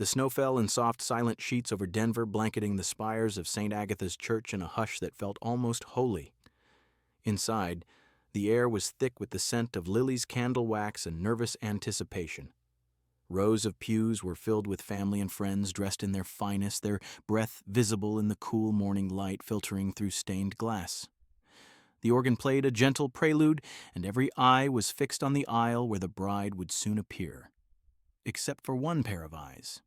The snow fell in soft, silent sheets over Denver, blanketing the spires of St. Agatha's Church in a hush that felt almost holy. Inside, the air was thick with the scent of lilies, candle wax, and nervous anticipation. Rows of pews were filled with family and friends dressed in their finest, their breath visible in the cool morning light filtering through stained glass. The organ played a gentle prelude, and every eye was fixed on the aisle where the bride would soon appear. Except for one pair of eyes.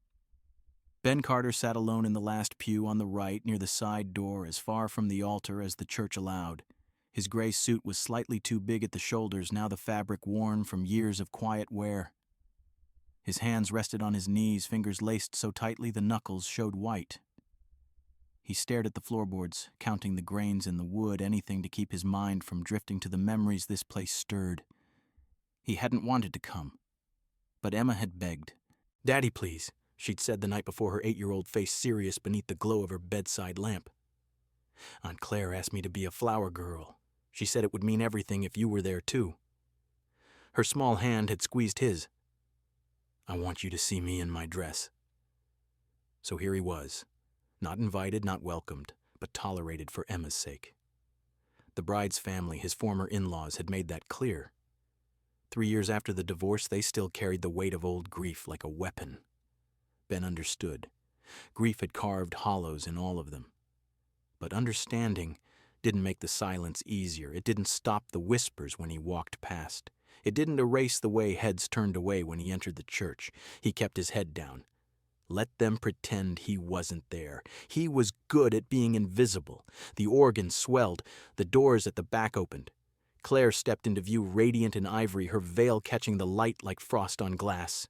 Ben Carter sat alone in the last pew on the right near the side door, as far from the altar as the church allowed. His gray suit was slightly too big at the shoulders, now the fabric worn from years of quiet wear. His hands rested on his knees, fingers laced so tightly the knuckles showed white. He stared at the floorboards, counting the grains in the wood, anything to keep his mind from drifting to the memories this place stirred. He hadn't wanted to come, but Emma had begged. "Daddy, please," she'd said the night before, her 8-year-old face serious beneath the glow of her bedside lamp. "Aunt Claire asked me to be a flower girl. She said it would mean everything if you were there, too." Her small hand had squeezed his. "I want you to see me in my dress." So here he was, not invited, not welcomed, but tolerated for Emma's sake. The bride's family, his former in-laws, had made that clear. 3 years after the divorce, they still carried the weight of old grief like a weapon. Ben understood. Grief had carved hollows in all of them. But understanding didn't make the silence easier. It didn't stop the whispers when he walked past. It didn't erase the way heads turned away when he entered the church. He kept his head down. Let them pretend he wasn't there. He was good at being invisible. The organ swelled. The doors at the back opened. Claire stepped into view, radiant in ivory, her veil catching the light like frost on glass.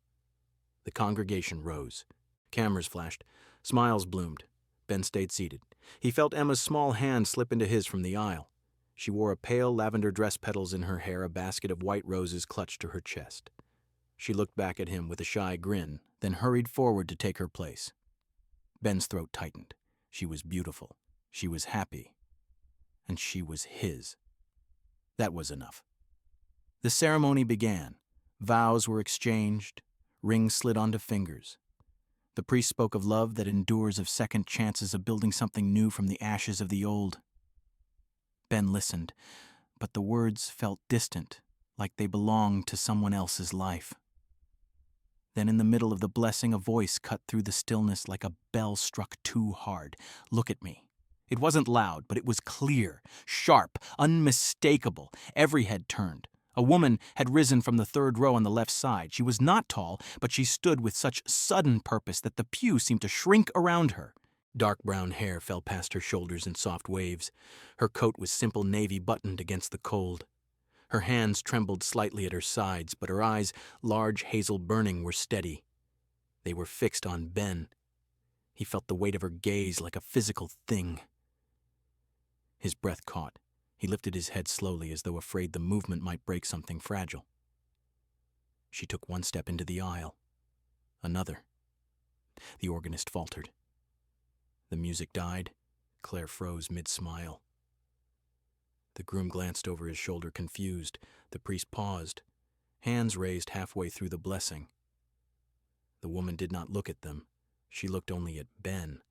The congregation rose. Cameras flashed. Smiles bloomed. Ben stayed seated. He felt Emma's small hand slip into his from the aisle. She wore a pale lavender dress petals in her hair, a basket of white roses clutched to her chest. She looked back at him with a shy grin, then hurried forward to take her place. Ben's throat tightened. She was beautiful. She was happy. And she was his. That was enough. The ceremony began. Vows were exchanged. Rings slid onto fingers. The priest spoke of love that endures, of second chances, of building something new from the ashes of the old. Ben listened, but the words felt distant, like they belonged to someone else's life. Then in the middle of the blessing, a voice cut through the stillness like a bell struck too hard. "Look at me." It wasn't loud, but it was clear, sharp, unmistakable. Every head turned. A woman had risen from the third row on the left side. She was not tall, but she stood with such sudden purpose that the pew seemed to shrink around her. Dark brown hair fell past her shoulders in soft waves. Her coat was simple navy buttoned against the cold. Her hands trembled slightly at her sides, but her eyes, large hazel burning, were steady. They were fixed on Ben. He felt the weight of her gaze like a physical thing. His breath caught. He lifted his head slowly as though afraid the movement might break something fragile. She took one step into the aisle. Another. The organist faltered. The music died. Claire froze mid-smile. The groom glanced over his shoulder, confused. The priest paused, hands raised halfway through the blessing. The woman did not look at them. She looked only at Ben.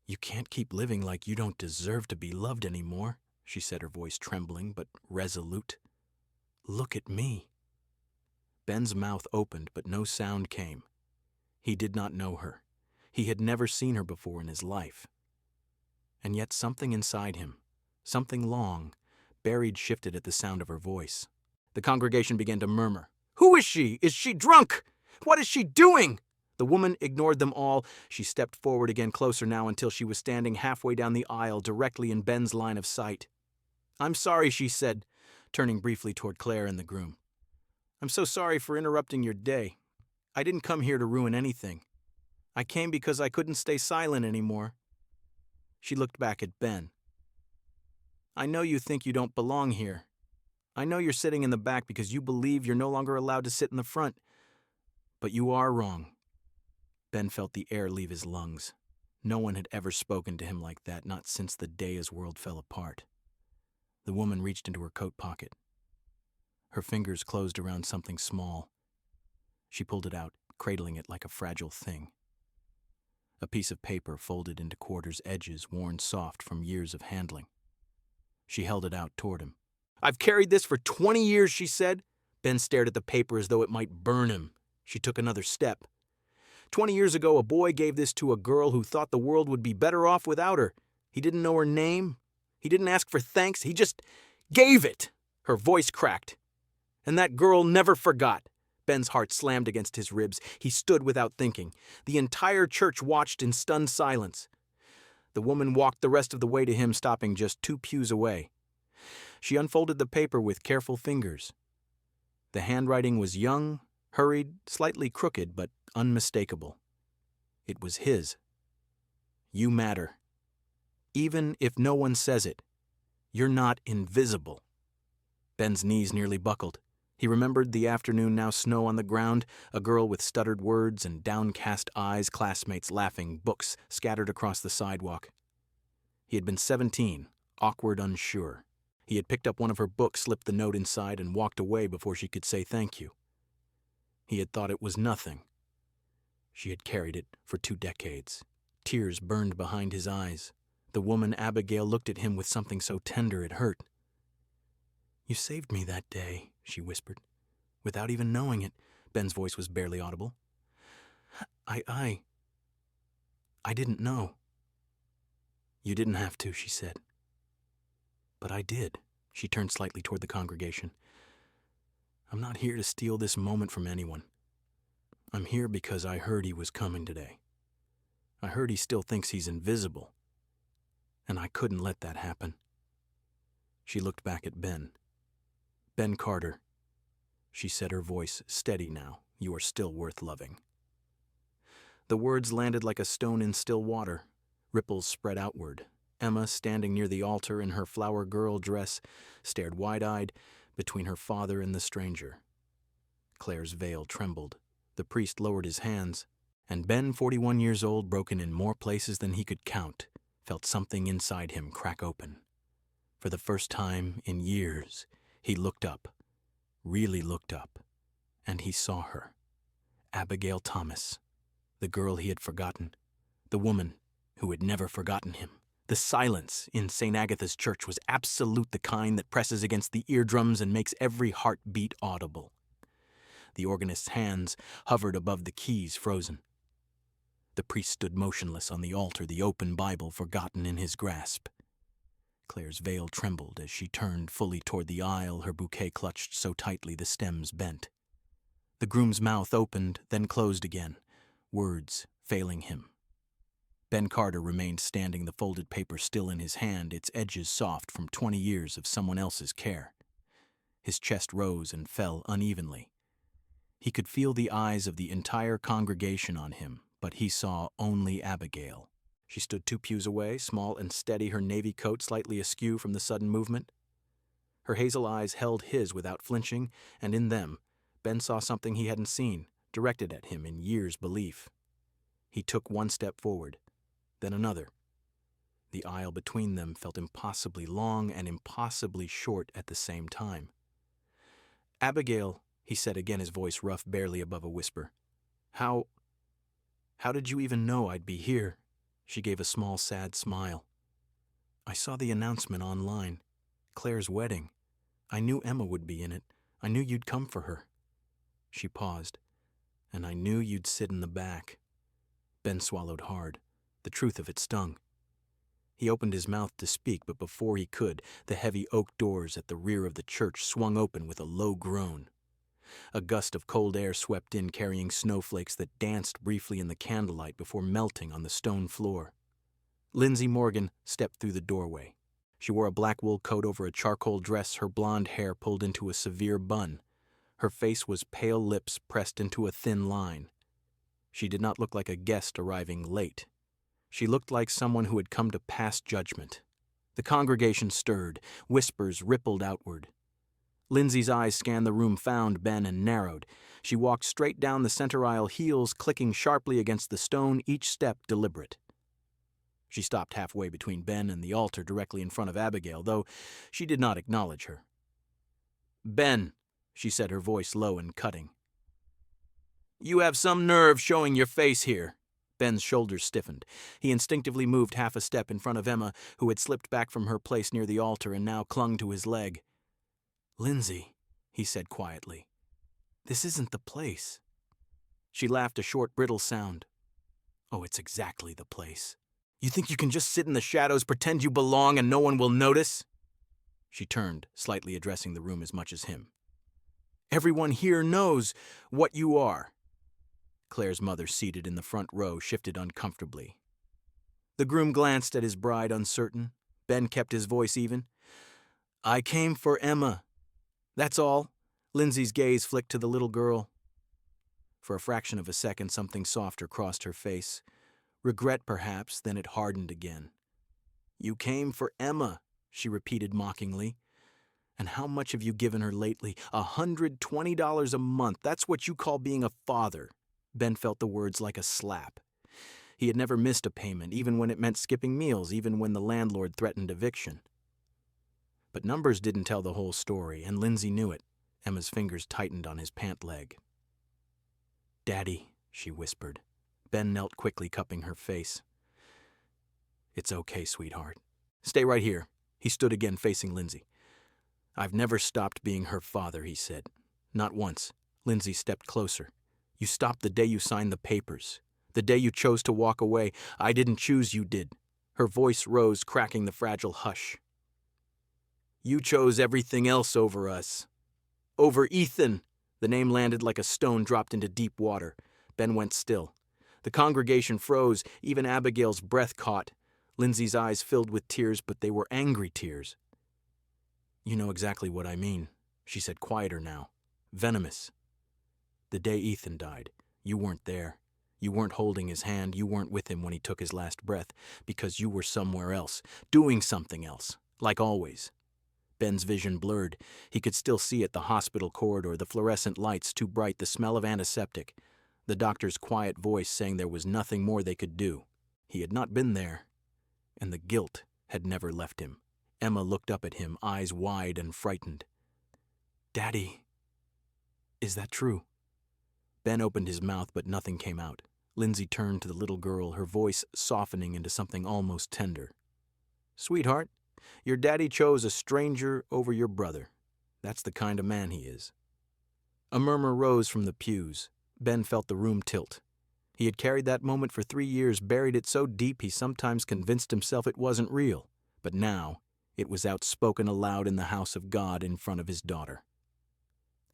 "You can't keep living like you don't deserve to be loved anymore," she said, her voice trembling but resolute. "Look at me." Ben's mouth opened, but no sound came. He did not know her. He had never seen her before in his life. And yet something inside him, something long, buried, shifted at the sound of her voice. The congregation began to murmur. "Who is she? Is she drunk? What is she doing?" The woman ignored them all. She stepped forward again, closer now, until she was standing halfway down the aisle, directly in Ben's line of sight. "I'm sorry," she said, turning briefly toward Claire and the groom. "I'm so sorry for interrupting your day. I didn't come here to ruin anything. I came because I couldn't stay silent anymore." She looked back at Ben. "I know you think you don't belong here. I know you're sitting in the back because you believe you're no longer allowed to sit in the front. But you are wrong." Ben felt the air leave his lungs. No one had ever spoken to him like that, not since the day his world fell apart. The woman reached into her coat pocket. Her fingers closed around something small. She pulled it out. cradling it like a fragile thing. A piece of paper folded into quarters, edges worn soft from years of handling. She held it out toward him. "I've carried this for 20 years, she said. Ben stared at the paper as though it might burn him. She took another step. 20 years ago, a boy gave this to a girl who thought the world would be better off without her. He didn't know her name. He didn't ask for thanks. He just gave it." Her voice cracked. "And that girl never forgot." Ben's heart slammed against his ribs. He stood without thinking. The entire church watched in stunned silence. The woman walked the rest of the way to him, stopping just 2 pews away. She unfolded the paper with careful fingers. The handwriting was young, hurried, slightly crooked, but unmistakable. It was his. "You matter. Even if no one says it, you're not invisible." Ben's knees nearly buckled. He remembered the afternoon, now snow on the ground, a girl with stuttered words and downcast eyes, classmates laughing, books scattered across the sidewalk. He had been 17, awkward, unsure. He had picked up one of her books, slipped the note inside, and walked away before she could say thank you. He had thought it was nothing. She had carried it for 2 decades. Tears burned behind his eyes. The woman, Abigail, looked at him with something so tender it hurt. "You saved me that day," she whispered. Without even knowing it, Ben's voice was barely audible. I didn't know." "You didn't have to," she said. "But I did." She turned slightly toward the congregation. "I'm not here to steal this moment from anyone. I'm here because I heard he was coming today. I heard he still thinks he's invisible. And I couldn't let that happen." She looked back at Ben. "Ben Carter," she said, her voice steady now, "you are still worth loving." The words landed like a stone in still water. Ripples spread outward. Emma, standing near the altar in her flower girl dress, stared wide-eyed between her father and the stranger. Claire's veil trembled. The priest lowered his hands, and Ben, 41 years old, broken in more places than he could count, felt something inside him crack open. For the first time in years, he looked up, really looked up, and he saw her. Abigail Thomas, the girl he had forgotten, the woman who had never forgotten him. The silence in St. Agatha's Church was absolute, the kind that presses against the eardrums and makes every heartbeat audible. The organist's hands hovered above the keys, frozen. The priest stood motionless on the altar, the open Bible forgotten in his grasp. Claire's veil trembled as she turned fully toward the aisle, her bouquet clutched so tightly the stems bent. The groom's mouth opened, then closed again, words failing him. Ben Carter remained standing, the folded paper still in his hand, its edges soft from 20 years of someone else's care. His chest rose and fell unevenly. He could feel the eyes of the entire congregation on him, but he saw only Abigail. She stood 2 pews away, small and steady, her navy coat slightly askew from the sudden movement. Her hazel eyes held his without flinching, and in them, Ben saw something he hadn't seen, directed at him in years' belief. He took 1 step forward, then another. The aisle between them felt impossibly long and impossibly short at the same time. "Abigail," he said again, his voice rough, barely above a whisper. How did you even know I'd be here?" She gave a small, sad smile. "I saw the announcement online. Claire's wedding. I knew Emma would be in it. I knew you'd come for her." She paused. "And I knew you'd sit in the back." Ben swallowed hard. The truth of it stung. He opened his mouth to speak, but before he could, the heavy oak doors at the rear of the church swung open with a low groan. A gust of cold air swept in, carrying snowflakes that danced briefly in the candlelight before melting on the stone floor. Lindsay Morgan stepped through the doorway. She wore a black wool coat over a charcoal dress, her blonde hair pulled into a severe bun. Her face was pale lips pressed into a thin line. She did not look like a guest arriving late. She looked like someone who had come to pass judgment. The congregation stirred. Whispers rippled outward. Lindsay's eyes scanned the room, found Ben, and narrowed. She walked straight down the center aisle, heels clicking sharply against the stone, each step deliberate. She stopped halfway between Ben and the altar directly in front of Abigail, though she did not acknowledge her. "Ben," she said, her voice low and cutting. You have some nerve showing your face here. Ben's shoulders stiffened. He instinctively moved half a step in front of Emma, who had slipped back from her place near the altar and now clung to his leg. "Lindsay," he said quietly, "this isn't the place." She laughed a short, brittle sound. "Oh, it's exactly the place. You think you can just sit in the shadows, pretend you belong, and no one will notice?" She turned, slightly addressing the room as much as him. "Everyone here knows what you are." Claire's mother, seated in the front row, shifted uncomfortably. The groom glanced at his bride, uncertain. Ben kept his voice even. "I came for Emma. That's all." Lindsay's gaze flicked to the little girl. For a fraction of a second, something softer crossed her face. Regret, perhaps, then it hardened again. "You came for Emma," she repeated mockingly. "And how much have you given her lately? $120 a month. That's what you call being a father." Ben felt the words like a slap. He had never missed a payment, even when it meant skipping meals, even when the landlord threatened eviction. But numbers didn't tell the whole story, and Lindsay knew it. Emma's fingers tightened on his pant leg. "Daddy," she whispered. Ben knelt quickly, cupping her face. "It's okay, sweetheart. Stay right here." He stood again, facing Lindsay. "I've never stopped being her father," he said. "Not once." Lindsay stepped closer. "You stopped the day you signed the papers. The day you chose to walk away. I didn't choose, you did." Her voice rose, cracking the fragile hush. "You chose everything else over us. Over Ethan." The name landed like a stone dropped into deep water. Ben went still. The congregation froze. Even Abigail's breath caught. Lindsay's eyes filled with tears, but they were angry tears. "You know exactly what I mean," she said, quieter now. "Venomous. The day Ethan died, you weren't there. You weren't holding his hand. You weren't with him when he took his last breath, because you were somewhere else, doing something else, like always." Ben's vision blurred. He could still see it, the hospital corridor, the fluorescent lights too bright, the smell of antiseptic, the doctor's quiet voice saying there was nothing more they could do. He had not been there, and the guilt had never left him. Emma looked up at him, eyes wide and frightened. "Daddy, is that true?" Ben opened his mouth, but nothing came out. Lindsay turned to the little girl, her voice softening into something almost tender. "Sweetheart, your daddy chose a stranger over your brother. That's the kind of man he is." A murmur rose from the pews. Ben felt the room tilt. He had carried that moment for 3 years, buried it so deep he sometimes convinced himself it wasn't real. But now, it was outspoken aloud in the house of God in front of his daughter.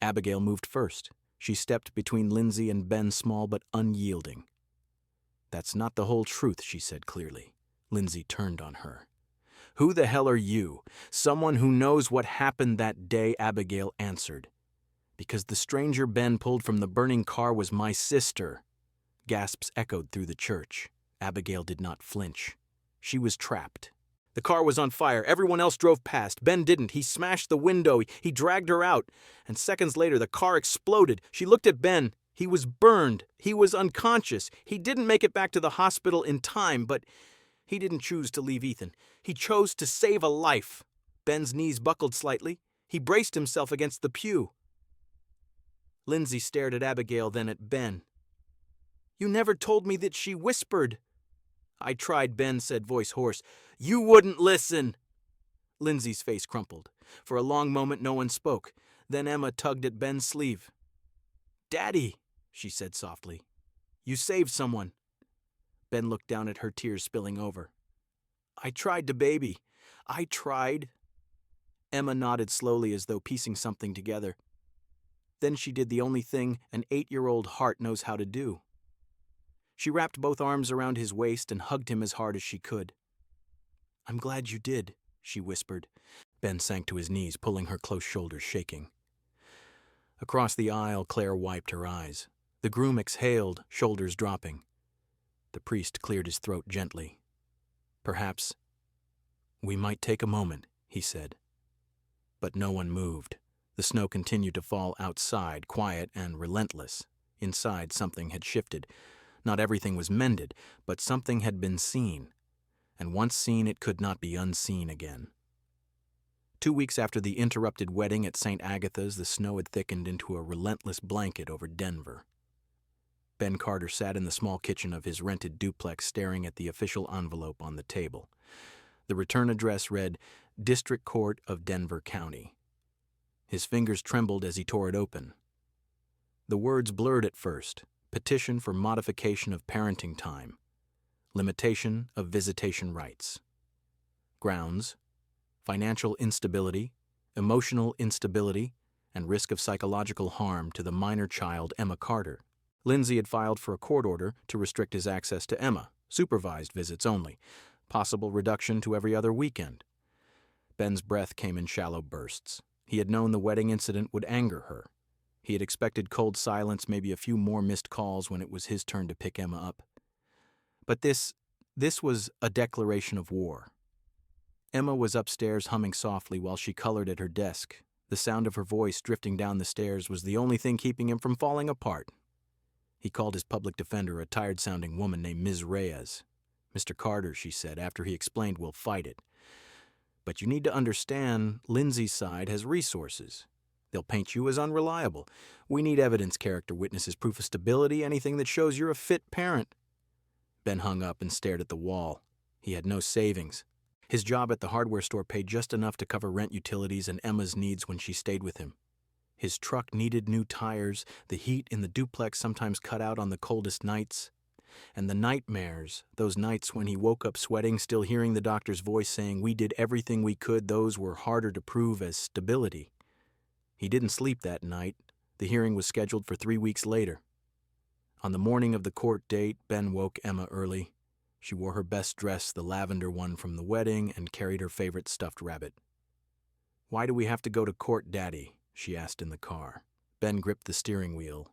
Abigail moved first. She stepped between Lindsay and Ben, small but unyielding. "That's not the whole truth," she said clearly. Lindsay turned on her. "Who the hell are you?" "Someone who knows what happened that day," Abigail answered. "Because the stranger Ben pulled from the burning car was my sister." Gasps echoed through the church. Abigail did not flinch. She was trapped. The car was on fire. Everyone else drove past. Ben didn't. He smashed the window. He dragged her out. And seconds later, the car exploded. She looked at Ben. He was burned. He was unconscious. He didn't make it back to the hospital in time, but he didn't choose to leave Ethan. He chose to save a life. Ben's knees buckled slightly. He braced himself against the pew. Lindsay stared at Abigail, then at Ben. "You never told me that she whispered." "I tried," Ben said, voice hoarse. "You wouldn't listen." Lindsay's face crumpled. For a long moment, no one spoke. Then Emma tugged at Ben's sleeve. "Daddy," she said softly, "you saved someone." Ben looked down at her, tears spilling over. "I tried to baby. I tried." Emma nodded slowly as though piecing something together. Then she did the only thing an 8-year-old heart knows how to do. She wrapped both arms around his waist and hugged him as hard as she could. "I'm glad you did," she whispered. Ben sank to his knees, pulling her close shoulders, shaking. Across the aisle, Claire wiped her eyes. The groom exhaled, shoulders dropping. The priest cleared his throat gently. "Perhaps we might take a moment," he said. But no one moved. The snow continued to fall outside, quiet and relentless. Inside, something had shifted. Not everything was mended, but something had been seen. And once seen, it could not be unseen again. 2 weeks after the interrupted wedding at St. Agatha's, the snow had thickened into a relentless blanket over Denver. Ben Carter sat in the small kitchen of his rented duplex staring at the official envelope on the table. The return address read, District Court of Denver County. His fingers trembled as he tore it open. The words blurred at first. Petition for modification of parenting time. Limitation of visitation rights. Grounds: financial instability, emotional instability, and risk of psychological harm to the minor child Emma Carter. Lindsay had filed for a court order to restrict his access to Emma, supervised visits only, possible reduction to every other weekend. Ben's breath came in shallow bursts. He had known the wedding incident would anger her. He had expected cold silence, maybe a few more missed calls when it was his turn to pick Emma up. But this was a declaration of war. Emma was upstairs humming softly while she colored at her desk. The sound of her voice drifting down the stairs was the only thing keeping him from falling apart. He called his public defender, a tired-sounding woman named Ms. Reyes. Mr. Carter, she said, after he explained, we'll fight it. But you need to understand, Lindsay's side has resources. They'll paint you as unreliable. We need evidence, character witnesses, proof of stability, anything that shows you're a fit parent. Ben hung up and stared at the wall. He had no savings. His job at the hardware store paid just enough to cover rent, utilities, and Emma's needs when she stayed with him. His truck needed new tires, the heat in the duplex sometimes cut out on the coldest nights. And the nightmares, those nights when he woke up sweating, still hearing the doctor's voice saying, we did everything we could, those were harder to prove as stability. He didn't sleep that night. The hearing was scheduled for 3 weeks later. On the morning of the court date, Ben woke Emma early. She wore her best dress, the lavender one from the wedding, and carried her favorite stuffed rabbit. Why do we have to go to court, Daddy? She asked in the car. Ben gripped the steering wheel.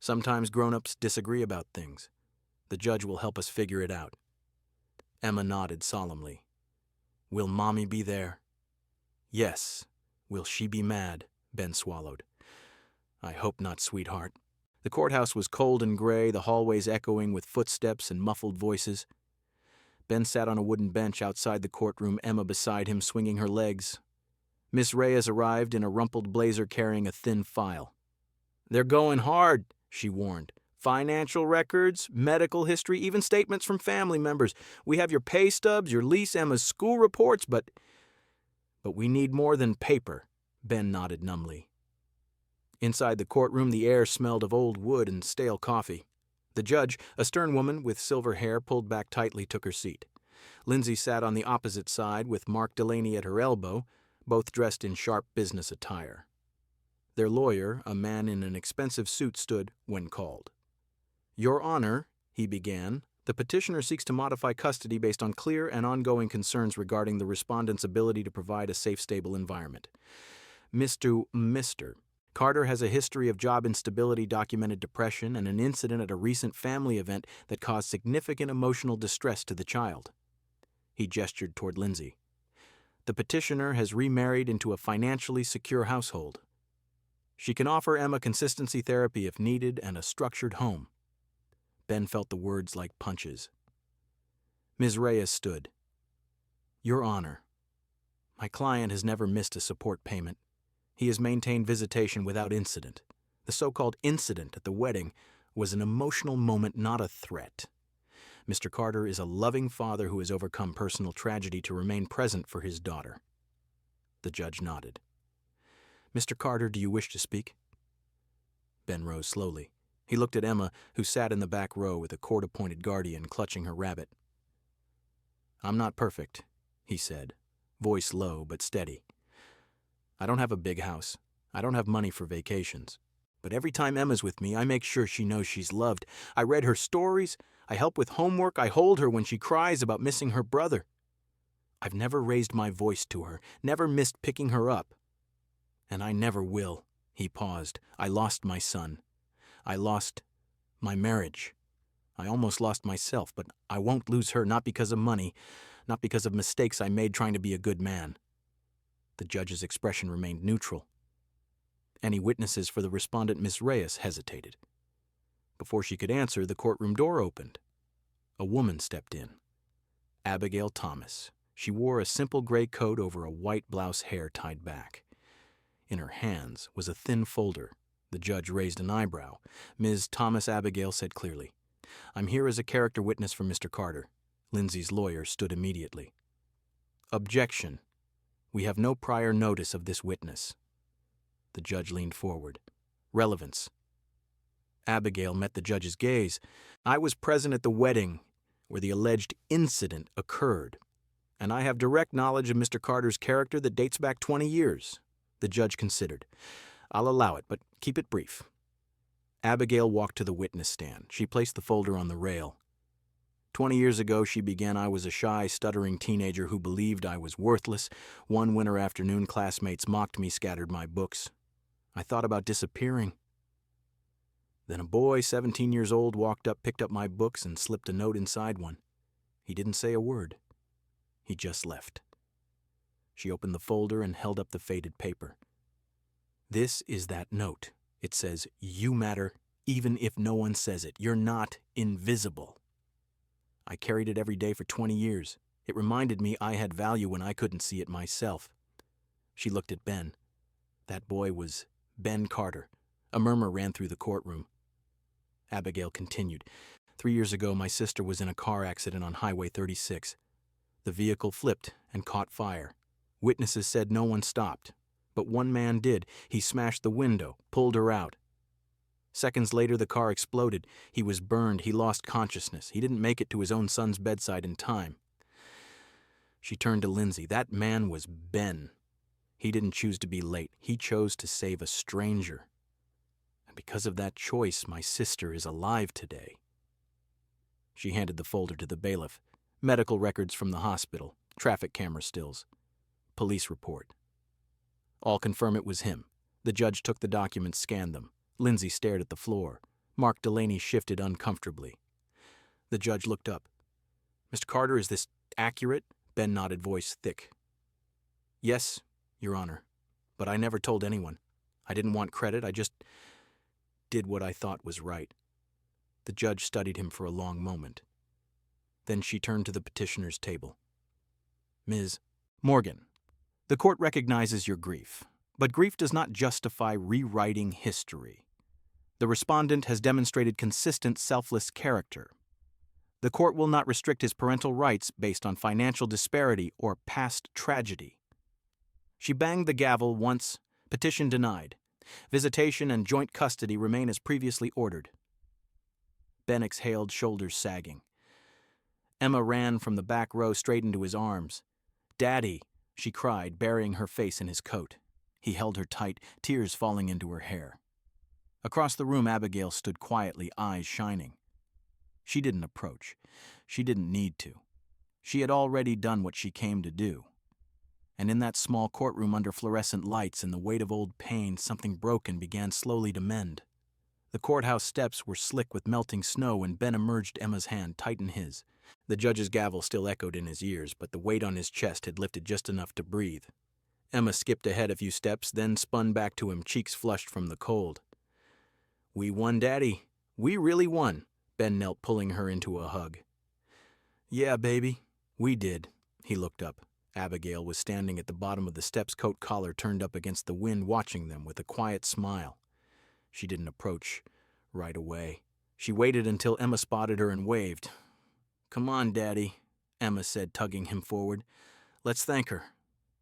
Sometimes grown-ups disagree about things. The judge will help us figure it out. Emma nodded solemnly. Will Mommy be there? Yes. Will she be mad? Ben swallowed. I hope not, sweetheart. The courthouse was cold and gray, the hallways echoing with footsteps and muffled voices. Ben sat on a wooden bench outside the courtroom, Emma beside him, swinging her legs. Miss Reyes arrived in a rumpled blazer carrying a thin file. They're going hard, she warned. Financial records, medical history, even statements from family members. We have your pay stubs, your lease, Emma's school reports, but we need more than paper, Ben nodded numbly. Inside the courtroom, the air smelled of old wood and stale coffee. The judge, a stern woman with silver hair pulled back tightly, took her seat. Lindsay sat on the opposite side with Mark Delaney at her elbow, both dressed in sharp business attire. Their lawyer, a man in an expensive suit, stood when called. Your Honor, he began, the petitioner seeks to modify custody based on clear and ongoing concerns regarding the respondent's ability to provide a safe, stable environment. Mr. Carter has a history of job instability, documented depression, and an incident at a recent family event that caused significant emotional distress to the child. He gestured toward Lindsay. The petitioner has remarried into a financially secure household. She can offer Emma consistency therapy if needed and a structured home. Ben felt the words like punches. Ms. Reyes stood. Your Honor, my client has never missed a support payment. He has maintained visitation without incident. The so-called incident at the wedding was an emotional moment, not a threat. Mr. Carter is a loving father who has overcome personal tragedy to remain present for his daughter. The judge nodded. Mr. Carter, do you wish to speak? Ben rose slowly. He looked at Emma, who sat in the back row with a court-appointed guardian clutching her rabbit. I'm not perfect, he said, voice low but steady. I don't have a big house. I don't have money for vacations. But every time Emma's with me, I make sure she knows she's loved. I read her stories. I help with homework. I hold her when she cries about missing her brother. I've never raised my voice to her, never missed picking her up. And I never will. He paused. I lost my son. I lost my marriage. I almost lost myself, but I won't lose her, not because of money, not because of mistakes I made trying to be a good man. The judge's expression remained neutral. Any witnesses for the respondent, Miss Reyes, hesitated. Before she could answer, the courtroom door opened. A woman stepped in. Abigail Thomas. She wore a simple gray coat over a white blouse, hair tied back. In her hands was a thin folder, The judge raised an eyebrow. Ms. Thomas Abigail said clearly, "I'm here as a character witness for Mr. Carter." Lindsay's lawyer stood immediately. "Objection. We have no prior notice of this witness." The judge leaned forward. "Relevance." Abigail met the judge's gaze. "I was present at the wedding where the alleged incident occurred, and I have direct knowledge of Mr. Carter's character that dates back 20 years. The judge considered. "I'll allow it, but keep it brief." Abigail walked to the witness stand. She placed the folder on the rail. 20 years ago, she began, I was a shy, stuttering teenager who believed I was worthless. One winter afternoon, classmates mocked me, scattered my books. I thought about disappearing. Then a boy, 17 years old, walked up, picked up my books, and slipped a note inside one. He didn't say a word. He just left. She opened the folder and held up the faded paper. "This is that note. It says, 'You matter, even if no one says it. You're not invisible.' I carried it every day for 20 years. It reminded me I had value when I couldn't see it myself." She looked at Ben. That boy was Ben Carter. A murmur ran through the courtroom. Abigail continued. 3 years ago, my sister was in a car accident on Highway 36. The vehicle flipped and caught fire. Witnesses said no one stopped, but one man did. He smashed the window, pulled her out. Seconds later, the car exploded. He was burned. He lost consciousness. He didn't make it to his own son's bedside in time." She turned to Lindsay. "That man was Ben. He didn't choose to be late. He chose to save a stranger. And because of that choice, my sister is alive today." She handed the folder to the bailiff. Medical records from the hospital, traffic camera stills, police report. All confirm it was him. The judge took the documents, scanned them. Lindsay stared at the floor. Mark Delaney shifted uncomfortably. The judge looked up. "Mr. Carter, is this accurate?" Ben nodded, voice thick. "Yes, Your Honor, but I never told anyone. I didn't want credit. I just did what I thought was right." The judge studied him for a long moment. Then she turned to the petitioner's table. "Ms. Morgan, the court recognizes your grief, but grief does not justify rewriting history. The respondent has demonstrated consistent, selfless character. The court will not restrict his parental rights based on financial disparity or past tragedy." She banged the gavel once. Petition denied. Visitation and joint custody remain as previously ordered. Ben exhaled, shoulders sagging. Emma ran from the back row straight into his arms. "Daddy," she cried, burying her face in his coat. He held her tight, tears falling into her hair. Across the room, Abigail stood quietly, eyes shining. She didn't approach. She didn't need to. She had already done what she came to do. And in that small courtroom under fluorescent lights and the weight of old pain, something broken began slowly to mend. The courthouse steps were slick with melting snow, and Ben emerged Emma's hand, tight in his. The judge's gavel still echoed in his ears, but the weight on his chest had lifted just enough to breathe. Emma skipped ahead a few steps, then spun back to him, cheeks flushed from the cold. "We won, Daddy. We really won." Ben knelt, pulling her into a hug. "Yeah, baby, we did." He looked up. Abigail was standing at the bottom of the steps, coat collar turned up against the wind, watching them with a quiet smile. She didn't approach right away. She waited until Emma spotted her and waved. "Come on, Daddy," Emma said, tugging him forward. "Let's thank her."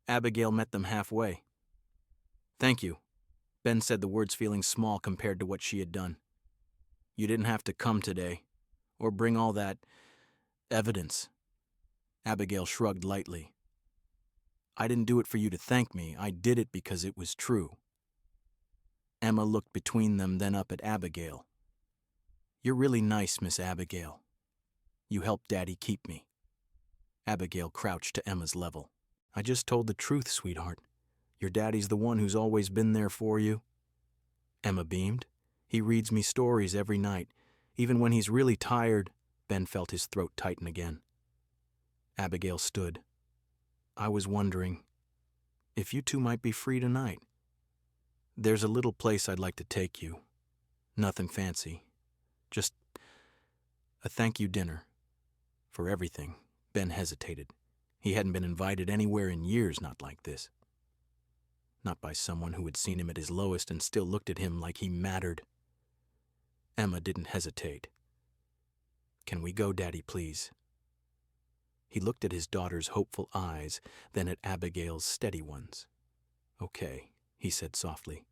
Abigail met them halfway. "Thank you." Ben said the words, feeling small compared to what she had done. "You didn't have to come today, or bring all that evidence." Abigail shrugged lightly. "I didn't do it for you to thank me. I did it because it was true." Emma looked between them, then up at Abigail. "You're really nice, Miss Abigail. You helped Daddy keep me." Abigail crouched to Emma's level. "I just told the truth, sweetheart. Your daddy's the one who's always been there for you." Emma beamed. "He reads me stories every night. Even when he's really tired." Ben felt his throat tighten again. Abigail stood. "I was wondering if you two might be free tonight. There's a little place I'd like to take you. Nothing fancy. Just a thank you dinner. For everything." Ben hesitated. He hadn't been invited anywhere in years, not like this. not by someone who had seen him at his lowest and still looked at him like he mattered. Emma didn't hesitate. "Can we go, Daddy, please?" He looked at his daughter's hopeful eyes, then at Abigail's steady ones. "Okay," he said softly.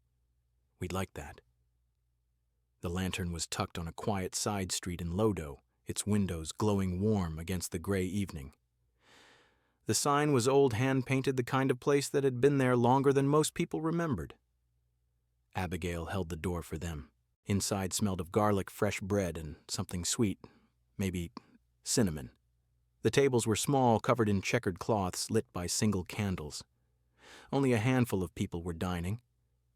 "We'd like that." The lantern was tucked on a quiet side street in Lodo, its windows glowing warm against the gray evening. The sign was old hand-painted, the kind of place that had been there longer than most people remembered. Abigail held the door for them. Inside smelled of garlic, fresh bread, and something sweet, maybe cinnamon. The tables were small, covered in checkered cloths, lit by single candles. Only a handful of people were dining.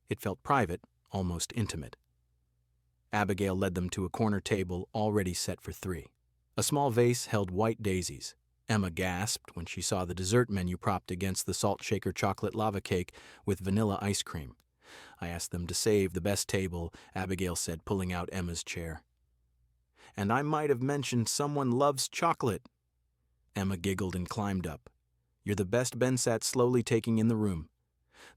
It felt private, almost intimate. Abigail led them to a corner table already set for 3. A small vase held white daisies. Emma gasped when she saw the dessert menu propped against the salt shaker chocolate lava cake with vanilla ice cream. "I asked them to save the best table," Abigail said, pulling out Emma's chair. "And I might have mentioned someone loves chocolate." Emma giggled and climbed up. "You're the best." Ben sat slowly taking in the room.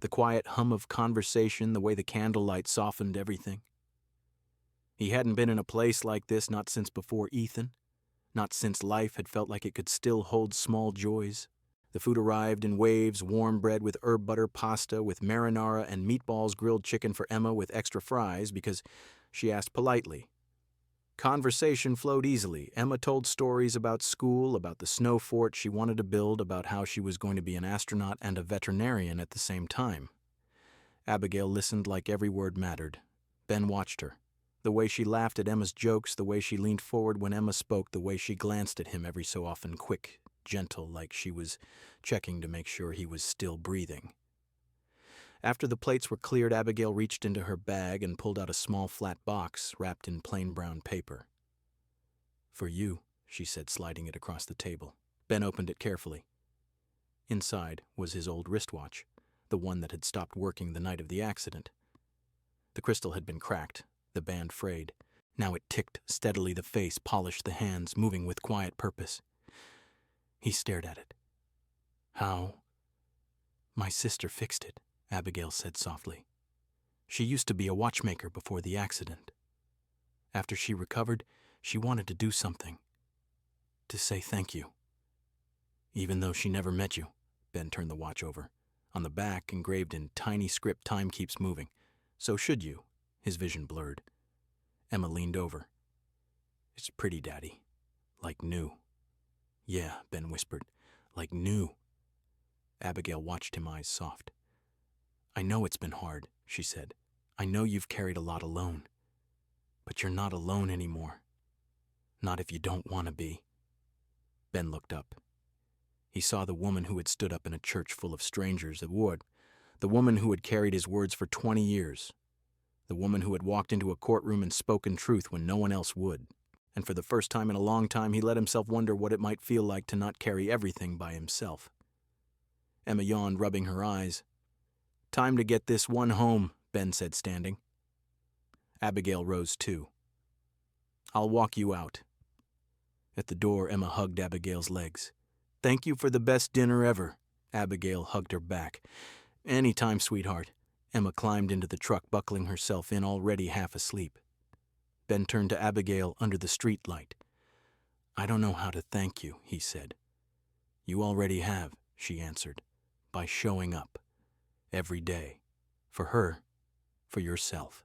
The quiet hum of conversation, the way the candlelight softened everything. He hadn't been in a place like this not since before Ethan. Not since life had felt like it could still hold small joys. The food arrived in waves, warm bread with herb butter pasta with marinara and meatballs, grilled chicken for Emma with extra fries because she asked politely. Conversation flowed easily. Emma told stories about school, about the snow fort she wanted to build, about how she was going to be an astronaut and a veterinarian at the same time. Abigail listened like every word mattered. Ben watched her. The way she laughed at Emma's jokes, the way she leaned forward when Emma spoke, the way she glanced at him every so often, quick, gentle, like she was checking to make sure he was still breathing. After the plates were cleared, Abigail reached into her bag and pulled out a small flat box wrapped in plain brown paper. "For you," she said, sliding it across the table. Ben opened it carefully. Inside was his old wristwatch, the one that had stopped working the night of the accident. The crystal had been cracked, the band frayed. Now it ticked steadily, the face polished, the hands moving with quiet purpose. He stared at it. "How?" "My sister fixed it," Abigail said softly. "She used to be a watchmaker before the accident. After she recovered, she wanted to do something. To say thank you. Even though she never met you." Ben turned the watch over. On the back, engraved in tiny script, "Time keeps moving. So should you." His vision blurred. Emma leaned over. "It's pretty, Daddy. Like new." "Yeah," Ben whispered. "Like new." Abigail watched him, eyes soft. "I know it's been hard," she said. "I know you've carried a lot alone. But you're not alone anymore. Not if you don't want to be." Ben looked up. He saw the woman who had stood up in a church full of strangers at Ward, the woman who had carried his words for 20 years, the woman who had walked into a courtroom and spoken truth when no one else would. And for the first time in a long time, he let himself wonder what it might feel like to not carry everything by himself. Emma yawned, rubbing her eyes. "Time to get this one home," Ben said, standing. Abigail rose too. "I'll walk you out." At the door, Emma hugged Abigail's legs. "Thank you for the best dinner ever." Abigail hugged her back. "Anytime, sweetheart." Emma climbed into the truck, buckling herself in, already half asleep. Ben turned to Abigail under the street light. "I don't know how to thank you," he said. "You already have," she answered, "by showing up. Every day. For her, for yourself."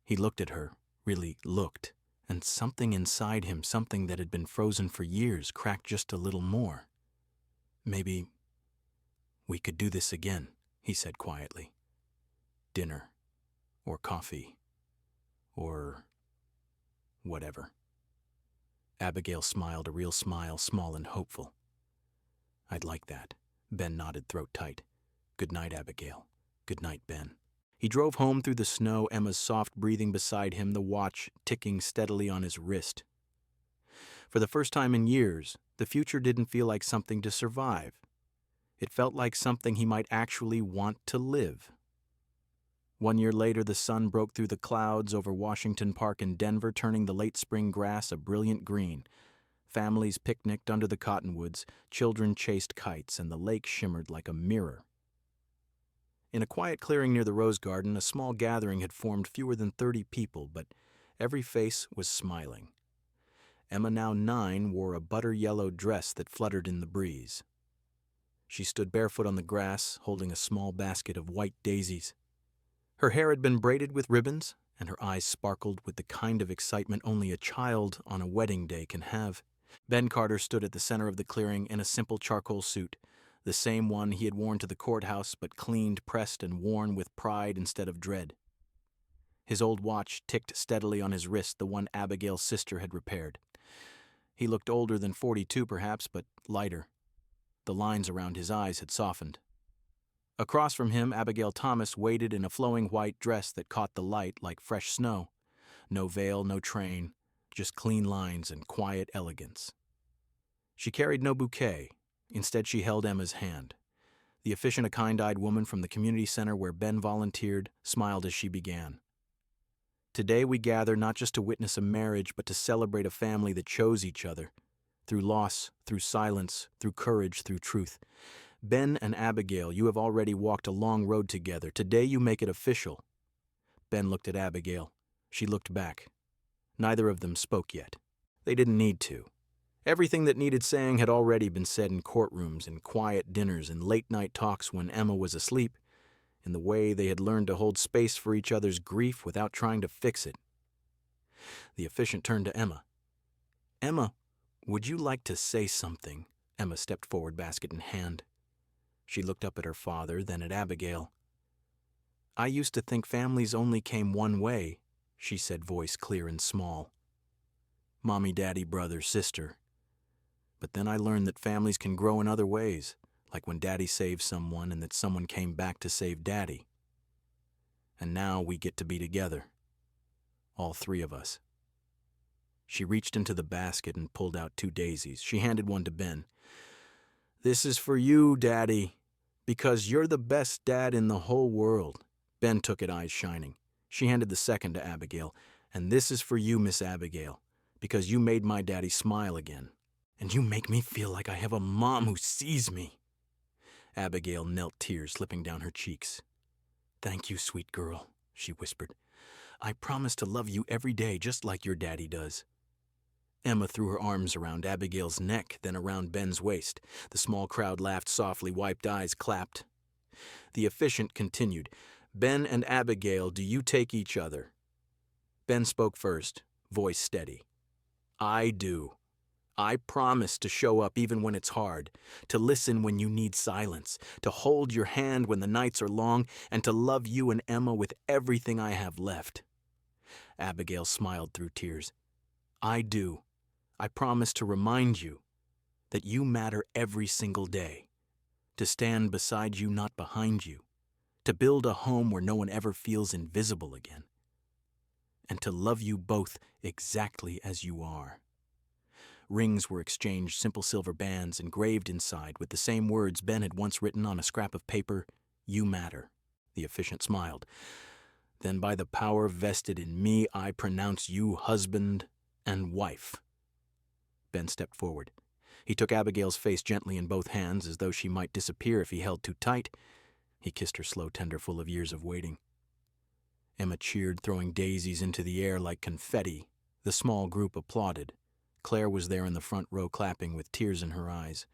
He looked at her, really looked, and something inside him, something that had been frozen for years, cracked just a little more. "Maybe we could do this again," he said quietly. "Dinner, or coffee, or whatever." Abigail smiled, a real smile, small and hopeful. "I'd like that." Ben nodded, throat tight. "Good night, Abigail. Good night, Ben." He drove home through the snow, Emma's soft breathing beside him, the watch ticking steadily on his wrist. For the first time in years, the future didn't feel like something to survive. It felt like something he might actually want to live. 1 year later, the sun broke through the clouds over Washington Park in Denver, turning the late spring grass a brilliant green. Families picnicked under the cottonwoods, children chased kites, and the lake shimmered like a mirror. In a quiet clearing near the rose garden, a small gathering had formed fewer than 30 people, but every face was smiling. Emma, now 9, wore a butter-yellow dress that fluttered in the breeze. She stood barefoot on the grass, holding a small basket of white daisies. Her hair had been braided with ribbons, and her eyes sparkled with the kind of excitement only a child on a wedding day can have. Ben Carter stood at the center of the clearing in a simple charcoal suit, the same one he had worn to the courthouse, but cleaned, pressed, and worn with pride instead of dread. His old watch ticked steadily on his wrist, the one Abigail's sister had repaired. He looked older than 42 perhaps, but lighter. The lines around his eyes had softened. Across from him, Abigail Thomas waited in a flowing white dress that caught the light like fresh snow. No veil, no train, just clean lines and quiet elegance. She carried no bouquet. Instead, she held Emma's hand. The efficient, a kind-eyed woman from the community center where Ben volunteered smiled as she began. Today we gather not just to witness a marriage, but to celebrate a family that chose each other. Through loss, through silence, through courage, through truth. Ben and Abigail, you have already walked a long road together. Today you make it official. Ben looked at Abigail. She looked back. Neither of them spoke yet. They didn't need to. Everything that needed saying had already been said in courtrooms, in quiet dinners, in late-night talks when Emma was asleep, in the way they had learned to hold space for each other's grief without trying to fix it. The officiant turned to Emma. "Emma, would you like to say something?" Emma stepped forward, basket in hand. She looked up at her father, then at Abigail. "I used to think families only came one way," she said, voice clear and small. "Mommy, daddy, brother, sister. But then I learned that families can grow in other ways, like when daddy saved someone and that someone came back to save daddy. And now we get to be together. All 3 of us." She reached into the basket and pulled out 2 daisies. She handed one to Ben. "This is for you, Daddy, because you're the best dad in the whole world." Ben took it, eyes shining. She handed the second to Abigail. "And this is for you, Miss Abigail, because you made my daddy smile again. And you make me feel like I have a mom who sees me." Abigail knelt, tears slipping down her cheeks. "Thank you, sweet girl," she whispered. "I promise to love you every day, just like your daddy does." Emma threw her arms around Abigail's neck, then around Ben's waist. The small crowd laughed softly, wiped eyes, clapped. The officiant continued, "Ben and Abigail, do you take each other?" Ben spoke first, voice steady. "I do. I promise to show up even when it's hard, to listen when you need silence, to hold your hand when the nights are long, and to love you and Emma with everything I have left." Abigail smiled through tears. "I do. I promise to remind you that you matter every single day, to stand beside you, not behind you, to build a home where no one ever feels invisible again, and to love you both exactly as you are." Rings were exchanged, simple silver bands engraved inside with the same words Ben had once written on a scrap of paper, "You matter." The officiant smiled. "Then by the power vested in me, I pronounce you husband and wife." Ben stepped forward. He took Abigail's face gently in both hands, as though she might disappear if he held too tight. He kissed her slow, tender, full of years of waiting. Emma cheered, throwing daisies into the air like confetti. The small group applauded. Claire was there in the front row, clapping with tears in her eyes.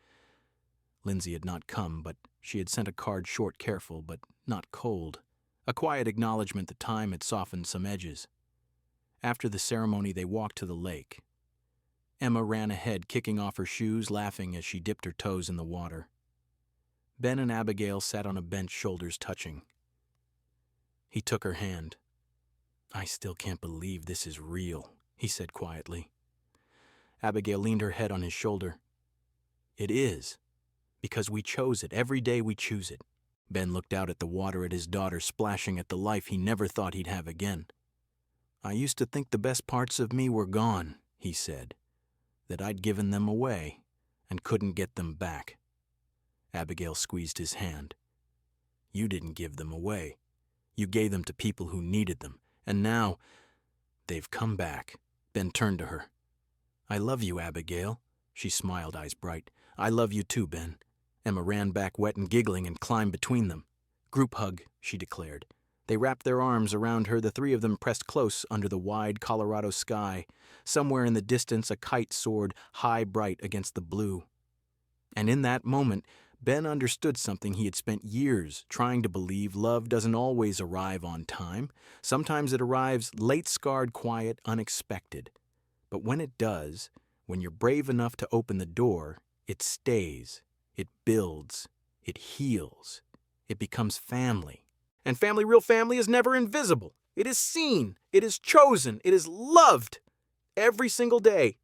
Lindsay had not come, but she had sent a card, short, careful, but not cold. A quiet acknowledgement that time had softened some edges. After the ceremony, they walked to the lake. Emma ran ahead, kicking off her shoes, laughing as she dipped her toes in the water. Ben and Abigail sat on a bench, shoulders touching. He took her hand. "I still can't believe this is real," he said quietly. Abigail leaned her head on his shoulder. "It is, because we chose it. Every day we choose it." Ben looked out at the water, at his daughter, splashing at the life he never thought he'd have again. "I used to think the best parts of me were gone," he said, "that I'd given them away and couldn't get them back." Abigail squeezed his hand. "You didn't give them away. You gave them to people who needed them, and now they've come back." Ben turned to her. "I love you, Abigail." She smiled, eyes bright. "I love you too, Ben." Emma ran back, wet and giggling, and climbed between them. Group hug, she declared. They wrapped their arms around her, the three of them pressed close under the wide Colorado sky. Somewhere in the distance, a kite soared high bright against the blue. And in that moment, Ben understood something he had spent years trying to believe. Love doesn't always arrive on time. Sometimes it arrives late, scarred, quiet, unexpected. But when it does, when you're brave enough to open the door, it stays, it builds, it heals, it becomes family. And family, real family, is never invisible. It is seen, it is chosen, it is loved every single day.